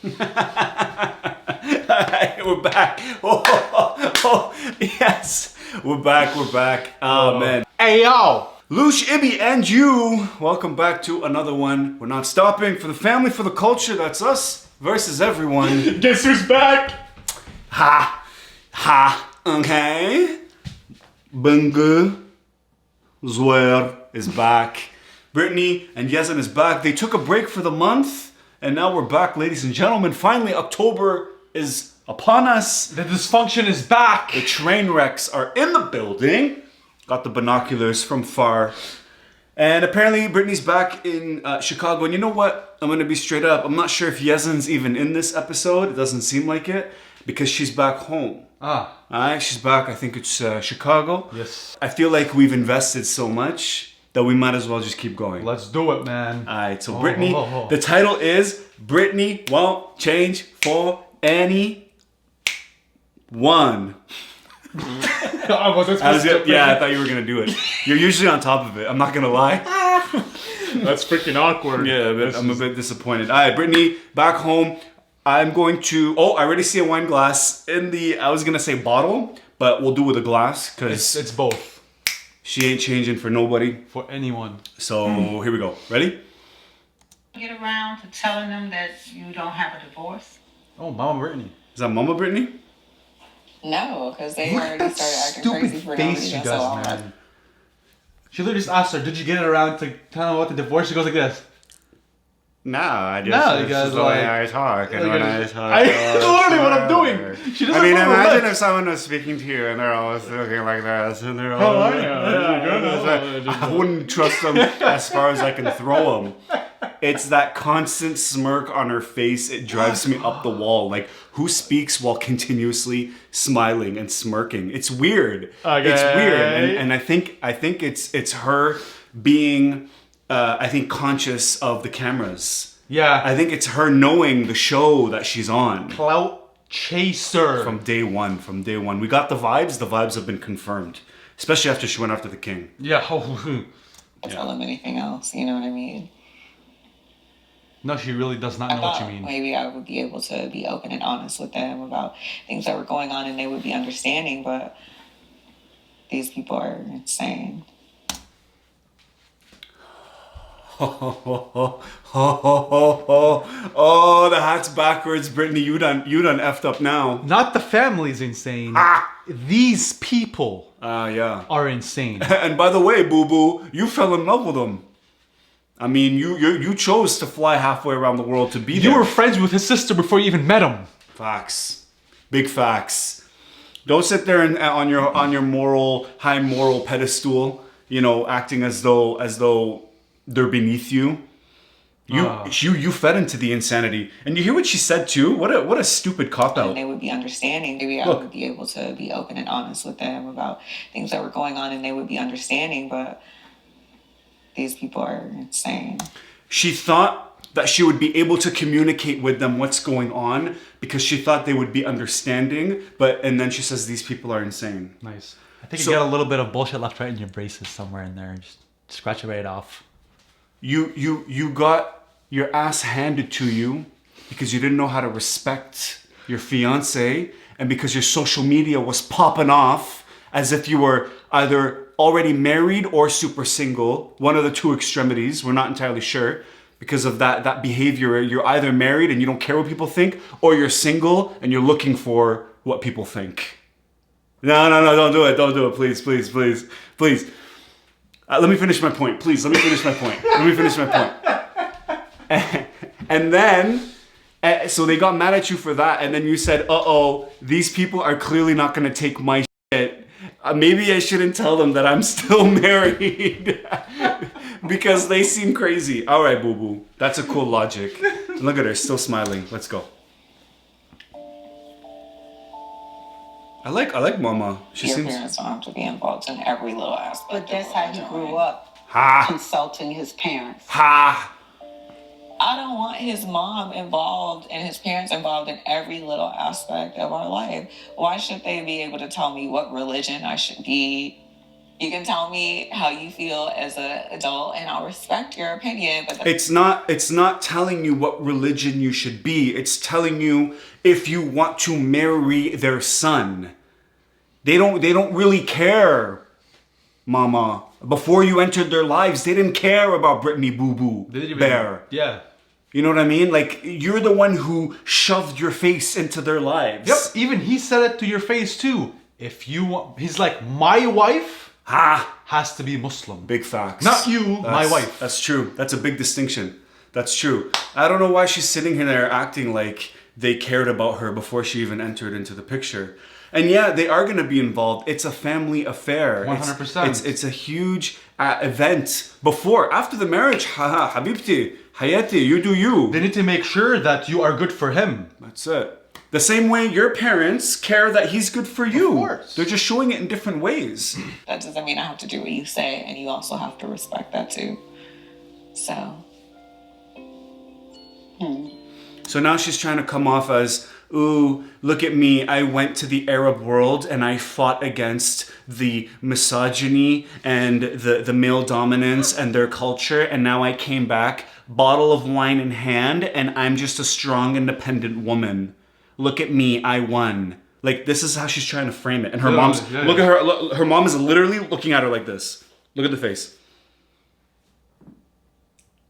We're back. Oh, yes. We're back. Oh, man. Hey, yo. Loush, Ibby, and you. Welcome back to another one. We're not stopping. For the family, for the culture, that's us versus everyone. Guess who's back? Ha. Okay. Bunga. Zwer is back. Brittany and Yazan is back. They took a break for the month, and now we're back, ladies and gentlemen. Finally, October is upon us. The dysfunction is back. The train wrecks are in the building. Got the binoculars from far. And apparently Brittany's back in Chicago. And you know what? I'm going to be straight up. I'm not sure if Yazan's even in this episode. It doesn't seem like it. Because she's back home. Alright, she's back. I think it's Chicago. Yes. I feel like we've invested so much that we might as well just keep going. Let's do it, man. Alright, so Brittany, the title is Brittany Won't Change for Anyone. I wasn't supposed to. Yeah, I thought you were going to do it. You're usually on top of it. I'm not going to lie. That's freaking awkward. Yeah, I'm a bit disappointed. Alright, Brittany, back home. I'm going to... Oh, I already see a wine glass in the... I was going to say bottle, but we'll do with a glass because... It's both. She ain't changing for nobody. For anyone. So, here we go. Ready? Get around to telling them that you don't have a divorce? Oh, Mama Brittany. Is that Mama Brittany? No, because they already started acting Stupid crazy for no face reason. she does, man. She literally just asked her, did you get it around to tell them what the divorce? She goes like this. No, I just... No, it's because just the way like... I talk. And when I talk... It's literally what I'm doing. She doesn't I mean, move her imagine lips. if someone was speaking to you and they're always looking like this and they're How all... are you? I wouldn't trust them as far as I can throw them. It's that constant smirk on her face. It drives me up the wall. Like, who speaks while continuously smiling and smirking? It's weird. Okay. It's weird. And I think it's her being, I think, conscious of the cameras. Yeah. I think it's her knowing the show that she's on. Clout chaser. From day one. We got the vibes. The vibes have been confirmed. Especially after she went after the king. Yeah. Tell them anything else, you know what I mean? No, she really does not know what you mean. Maybe I would be able to be open and honest with them about things that were going on and they would be understanding, but these people are insane. Oh, the hat's backwards, Brittany. You done effed up now. Not the family's insane. These people Yeah. are insane. And by the way, boo-boo, you fell in love with him. I mean, you chose to fly halfway around the world to be there. You were friends with his sister before you even met him. Facts. Big facts. Don't sit there and on your high moral pedestal, you know, acting as though they're beneath you. You fed into the insanity. And you hear what she said too? What a stupid cop-out. And they would be understanding. Maybe I would be able to be open and honest with them about things that were going on and they would be understanding, but these people are insane. She thought that she would be able to communicate with them what's going on because she thought they would be understanding, and then she says these people are insane. Nice. I think you got a little bit of bullshit left right in your braces somewhere in there. Just scratch it right off. You got your ass handed to you because you didn't know how to respect your fiance and because your social media was popping off as if you were either already married or super single. One of the two extremities. We're not entirely sure. Because of that behavior, you're either married and you don't care what people think, or you're single and you're looking for what people think. No, don't do it, please. Let me finish my point, please. Let me finish my point. And then, so they got mad at you for that, and then you said, these people are clearly not going to take my shit. Maybe I shouldn't tell them that I'm still married. Because they seem crazy. All right, boo-boo. That's a cool logic. Look at her, still smiling. Let's go. I like Mama. She Your seems... parents don't have to be involved in every little aspect. But that's how he grew up, consulting his parents. I don't want his mom involved and his parents involved in every little aspect of our life. Why should they be able to tell me what religion I should be You can tell me how you feel as an adult, and I'll respect your opinion. But It's not telling you what religion you should be. It's telling you if you want to marry their son. They don't really care, Mama. Before you entered their lives, they didn't care about Brittany Boo Boo Bear. Yeah. You know what I mean? Like, you're the one who shoved your face into their lives. Yep. Even he said it to your face too. If you want, he's like, my wife has to be Muslim. Big facts. Not you, my wife. That's true. That's a big distinction. That's true. I don't know why she's sitting here there acting like they cared about her before she even entered into the picture. And yeah, they are going to be involved. It's a family affair. 100%. It's a huge event. After the marriage, habibti, hayati, you do you. They need to make sure that you are good for him. That's it. The same way your parents care that he's good for you. Of course. They're just showing it in different ways. that doesn't mean I have to do what you say, and you also have to respect that too. So. So now she's trying to come off as, ooh, look at me. I went to the Arab world and I fought against the misogyny and the male dominance and their culture. And now I came back, bottle of wine in hand, and I'm just a strong, independent woman. Look at me, I won. Like, this is how she's trying to frame it. And her look at her, her mom is literally looking at her like this. Look at the face.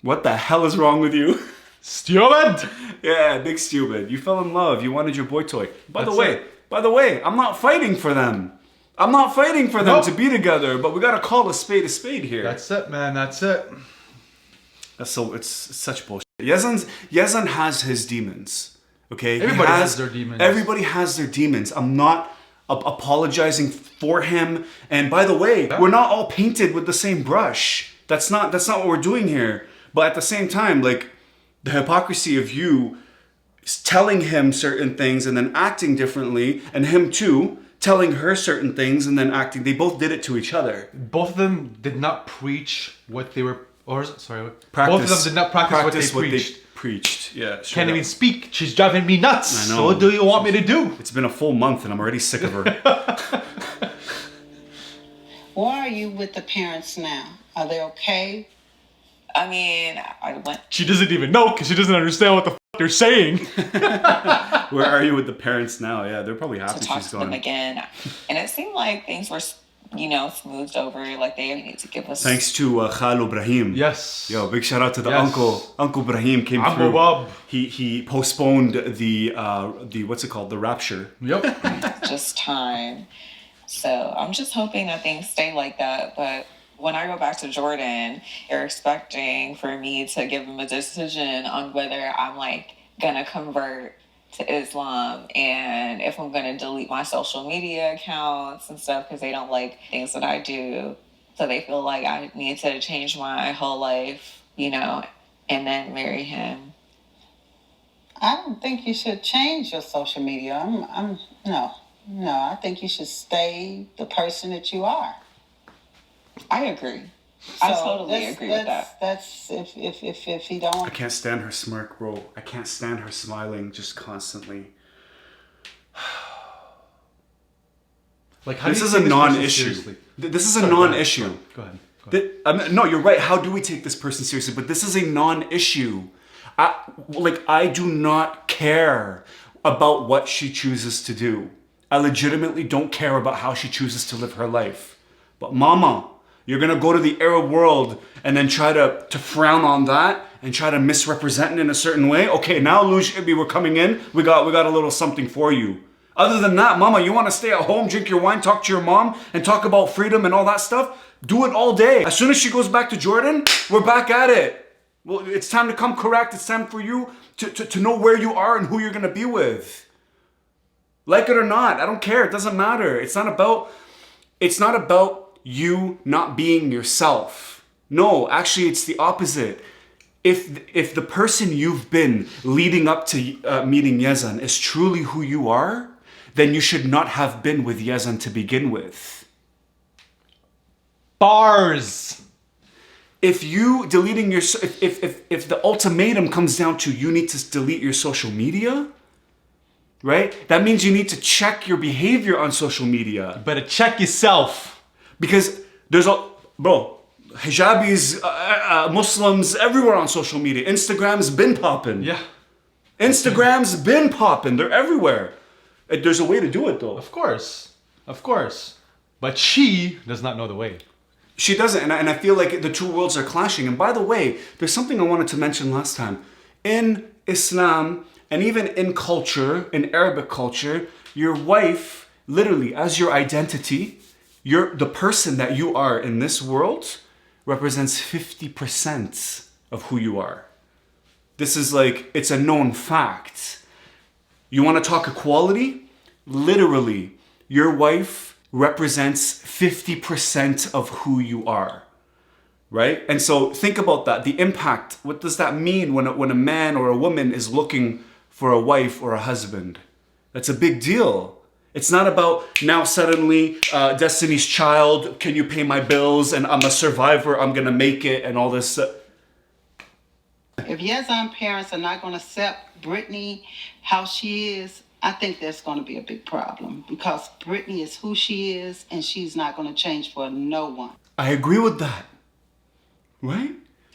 What the hell is wrong with you? Stupid! Yeah, big stupid. You fell in love. You wanted your boy toy. By the it. way, I'm not fighting for them. I'm not fighting for them to be together, but we gotta call a spade here. That's it, man. That's it. It's such bullshit. Yazan has his demons. Okay? Everybody has their demons. Everybody has their demons. I'm not apologizing for him. And by the way, we're not all painted with the same brush. That's not what we're doing here. But at the same time, like, the hypocrisy of you telling him certain things and then acting differently, and him too telling her certain things and then acting. They both did it to each other. Both of them did not preach what they were. Both of them did not practice what they preached. Yeah. Can't even speak. She's driving me nuts. I know. So what do you want me to do? It's been a full month and I'm already sick of her. Why are you with the parents now? Are they okay? I mean, I went. She doesn't even know because she doesn't understand what the f you're saying. Where are you with the parents now? Yeah, they're probably happy to talk she's to gone. them again, and it seemed like things were, smoothed over. Like they need to give us. Thanks to Khalo Brahim. Yes. Yo, big shout out to the uncle. Uncle Brahim came through. Bob. He postponed the what's it called? The rapture. Yep. Just time. So I'm just hoping that things stay like that, but. When I go back to Jordan, they're expecting for me to give them a decision on whether I'm like gonna convert to Islam and if I'm gonna delete my social media accounts and stuff because they don't like things that I do. So they feel like I need to change my whole life, and then marry him. I don't think you should change your social media. No. I think you should stay the person that you are. I agree. I totally agree with that. That's if he don't. I can't stand her smirk, bro. I can't stand her smiling just constantly. Like, how this do you is a take non-issue. seriously? This is a non-issue. Go ahead. No, you're right. How do we take this person seriously? But this is a non-issue. I do not care about what she chooses to do. I legitimately don't care about how she chooses to live her life. But mama, you're gonna go to the Arab world and then try to frown on that and try to misrepresent it in a certain way. Okay, now Loush, we're coming in. We got a little something for you. Other than that, mama, you want to stay at home, drink your wine, talk to your mom, and talk about freedom and all that stuff? Do it all day. As soon as she goes back to Jordan, we're back at it. Well, it's time to come correct. It's time for you to know where you are and who you're gonna be with. Like it or not, I don't care. It doesn't matter. It's not about you not being yourself. No, actually, it's the opposite. If the person you've been leading up to meeting Yazan is truly who you are, then you should not have been with Yazan to begin with. Bars. If you deleting your if the ultimatum comes down to you need to delete your social media, right? That means you need to check your behavior on social media. You better check yourself. Because Bro, hijabis, Muslims everywhere on social media. Instagram's been popping. Yeah. Instagram's been popping. They're everywhere. There's a way to do it though. Of course. But she does not know the way. She doesn't, and I feel like the two worlds are clashing. And by the way, there's something I wanted to mention last time. In Islam, and even in culture, in Arabic culture, your wife, literally, as your identity, the person that you are in this world represents 50% of who you are. This is like, it's a known fact. You want to talk equality? Literally, your wife represents 50% of who you are, right? And so think about that, the impact. What does that mean when a man or a woman is looking for a wife or a husband? That's a big deal. It's not about now suddenly Destiny's Child, can you pay my bills, and I'm a survivor, I'm gonna make it, and all this. If Yazan parents are not going to accept Brittany how she is, I think that's going to be a big problem because Brittany is who she is and she's not going to change for no one. I agree with that, right?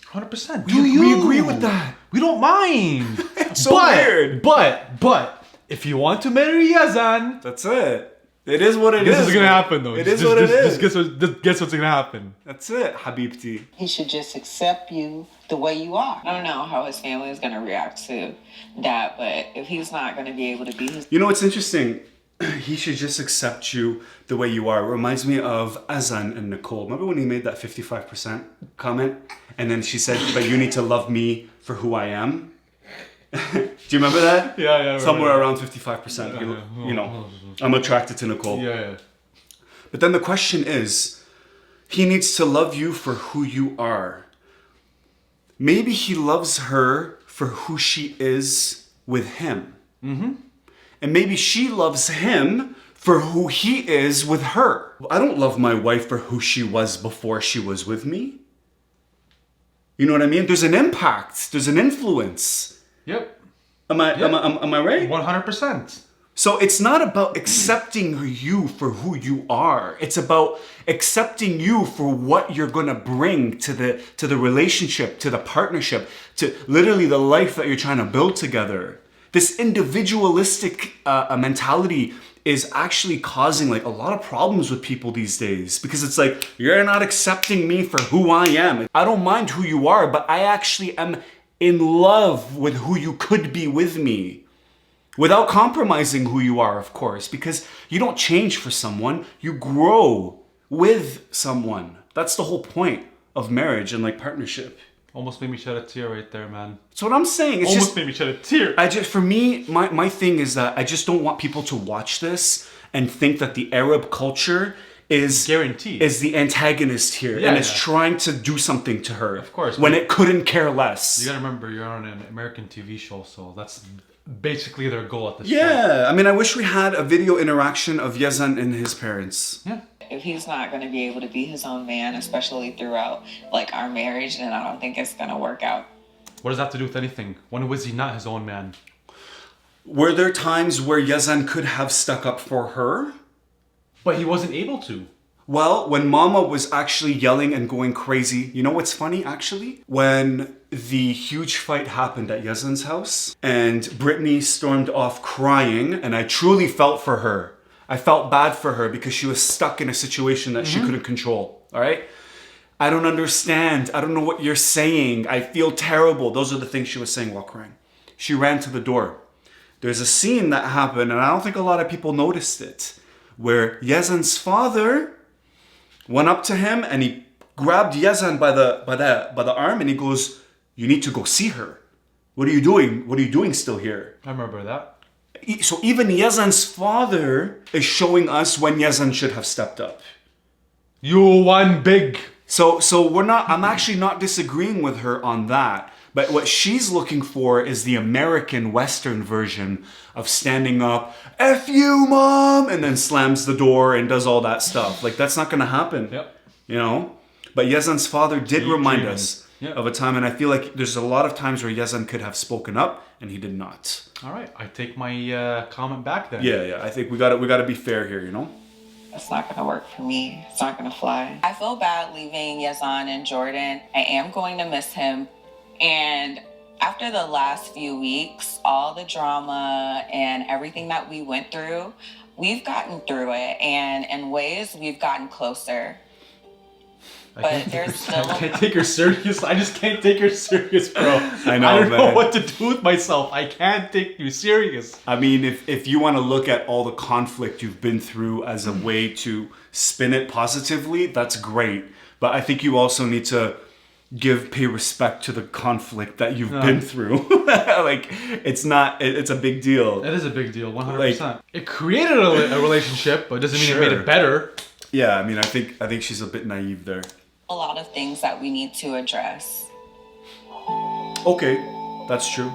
100%. We agree with that. We don't mind. It's so weird. But if you want to marry Yazan, That's it. It is what it is. this is gonna happen though. It is what it is. Just guess what's gonna happen. That's it, Habibti. He should just accept you the way you are. I don't know how his family is going to react to that, but if he's not going to be able to be his... You know what's interesting? He should just accept you the way you are. It reminds me of Azan and Nicole. Remember when he made that 55% comment? And then she said, but you need to love me for who I am. Do you remember that? Yeah. Somewhere around 55%. You know, I'm attracted to Nicole. Yeah. But then the question is, he needs to love you for who you are. Maybe he loves her for who she is with him. Mm-hmm. And maybe she loves him for who he is with her. I don't love my wife for who she was before she was with me. You know what I mean? There's an impact. There's an influence. Yep. Am I right? 100%. So it's not about accepting you for who you are. It's about accepting you for what you're going to bring to the relationship, to the partnership, to literally the life that you're trying to build together. This individualistic mentality is actually causing like a lot of problems with people these days because it's like, you're not accepting me for who I am. I don't mind who you are, but I actually am in love with who you could be with me. Without compromising who you are, of course, because you don't change for someone, you grow with someone. That's the whole point of marriage and like partnership. Almost made me shed a tear right there, man. That's what I'm saying. It's Almost just, made me shed a tear. for me, my thing is that I just don't want people to watch this and think that the Arab culture is Guaranteed. Is the antagonist here and is trying to do something to her. Of course. When it couldn't care less. You gotta remember, you're on an American TV show, so that's basically their goal at this point. Yeah, I mean, I wish we had a video interaction of Yazan and his parents. Yeah. If he's not going to be able to be his own man, especially throughout like our marriage, then I don't think it's going to work out. What does that have to do with anything? When was he not his own man? Were there times where Yazan could have stuck up for her? But he wasn't able to. Well, when Mama was actually yelling and going crazy, you know what's funny actually? When the huge fight happened at Yazan's house and Brittany stormed off crying, and I truly felt for her. I felt bad for her because she was stuck in a situation that she couldn't control, all right? I don't understand. I don't know what you're saying. I feel terrible. Those are the things she was saying while crying. She ran to the door. There's a scene that happened, and I don't think a lot of people noticed it, where Yazan's father went up to him and he grabbed Yazan by the arm and he goes, "You need to go see her. What are you doing? What are you doing still here?" I remember that. So even Yazan's father is showing us when Yazan should have stepped up. You won big. So I'm actually not disagreeing with her on that. But what she's looking for is the American Western version of standing up, "F you, Mom," and then slams the door and does all that stuff. Like, that's not going to happen. Yep. You know? But Yazan's father did remind dreaming. us Yep. of a time, and I feel like there's a lot of times where Yazan could have spoken up, and he did not. All right, I take my comment back then. Yeah. I think we got to be fair here, you know? It's not going to work for me. It's not going to fly. I feel bad leaving Yazan and Jordan. I am going to miss him. And after the last few weeks, all the drama and everything that we went through, we've gotten through it. And in ways, we've gotten closer. But there's still... I can't take her serious. I just can't take her serious, bro. I know, I don't know man. what to do with myself. I can't take you serious. I mean, if you want to look at all the conflict you've been through as a way to spin it positively, that's great. But I think you also need to pay respect to the conflict that you've been through. Like, it's a big deal. That is a big deal, 100%. It created a relationship, but it doesn't mean it made it better. Yeah, I mean, I think she's a bit naive there. A lot of things that we need to address. Okay, that's true.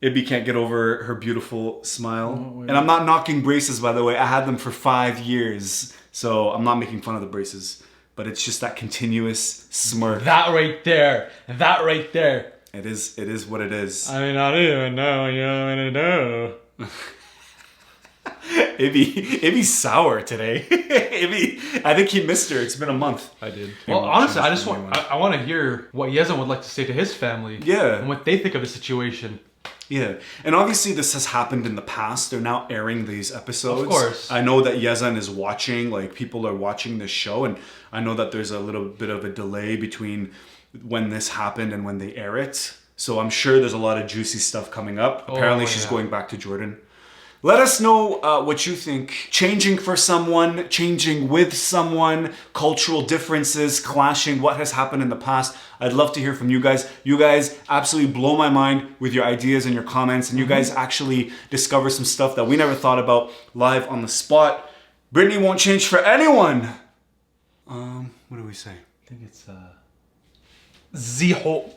Ibby can't get over her beautiful smile. And I'm not knocking braces, by the way. I had them for 5 years. So I'm not making fun of the braces. But it's just that continuous smirk. That right there. It is what it is. I mean, I don't even know what you want me to do. Ibby's sour today. Ibby, I think he missed her. It's been a month. I did. Well, honestly, I want to hear what Yazan would like to say to his family. Yeah. And what they think of the situation. Yeah. And obviously this has happened in the past. They're now airing these episodes. Of course. I know that Yazan is watching, like people are watching this show, and I know that there's a little bit of a delay between when this happened and when they air it. So I'm sure there's a lot of juicy stuff coming up. Apparently she's going back to Jordan. Let us know what you think. Changing for someone, changing with someone, cultural differences, clashing, what has happened in the past. I'd love to hear from you guys. You guys absolutely blow my mind with your ideas and your comments, and you guys actually discover some stuff that we never thought about live on the spot. Brittany won't change for anyone. What do we say? I think it's zihou.